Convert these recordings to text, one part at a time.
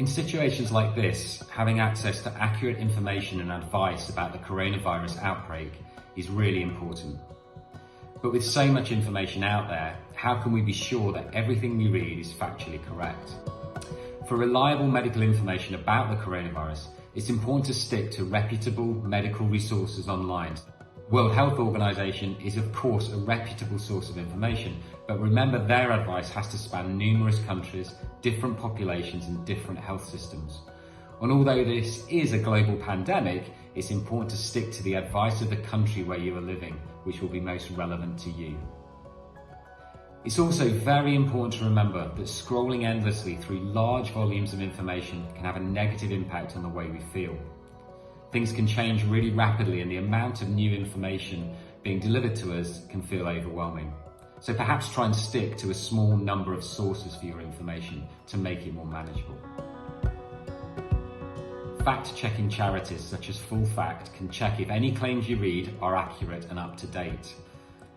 In situations like this, having access to accurate information and advice about the coronavirus outbreak is really important. But with so much information out there, how can we be sure that everything we read is factually correct? For reliable medical information about the coronavirus, it's important to stick to reputable medical resources online. World Health Organization is of course a reputable source of information, but remember their advice has to span numerous countries, different populations and different health systems. And although this is a global pandemic, it's important to stick to the advice of the country where you are living, which will be most relevant to you. It's also very important to remember that scrolling endlessly through large volumes of information can have a negative impact on the way we feel. Things can change really rapidly and the amount of new information being delivered to us can feel overwhelming. So perhaps try and stick to a small number of sources for your information to make it more manageable. Fact-checking charities such as Full Fact can check if any claims you read are accurate and up to date.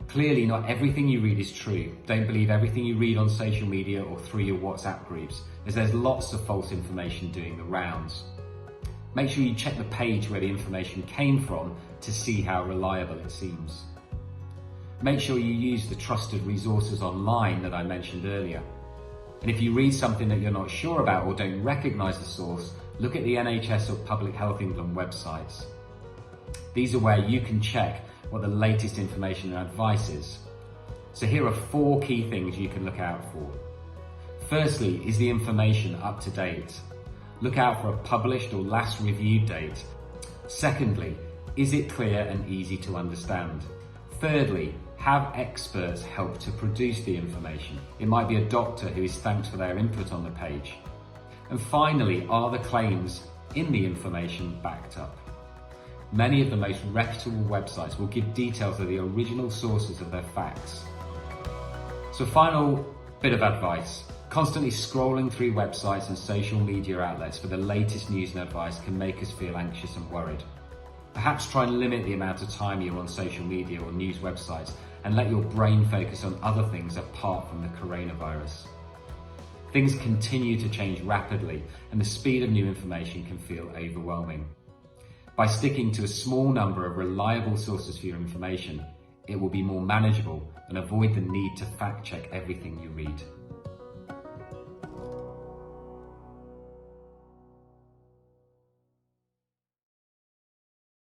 Clearly, not everything you read is true. Don't believe everything you read on social media or through your WhatsApp groups, as there's lots of false information doing the rounds. Make sure you check the page where the information came from to see how reliable it seems. Make sure you use the trusted resources online that I mentioned earlier. And if you read something that you're not sure about or don't recognise the source, look at the NHS or Public Health England websites. These are where you can check what the latest information and advice is. So here are 4 key things you can look out for. Firstly, is the information up to date? Look out for a published or last reviewed date. Secondly, is it clear and easy to understand? Thirdly, have experts help to produce the information. It might be a doctor who is thanked for their input on the page. And finally, are the claims in the information backed up? Many of the most reputable websites will give details of the original sources of their facts. So final bit of advice. Constantly scrolling through websites and social media outlets for the latest news and advice can make us feel anxious and worried. Perhaps try and limit the amount of time you're on social media or news websites and let your brain focus on other things apart from the coronavirus. Things continue to change rapidly and the speed of new information can feel overwhelming. By sticking to a small number of reliable sources for your information, it will be more manageable and avoid the need to fact check everything you read.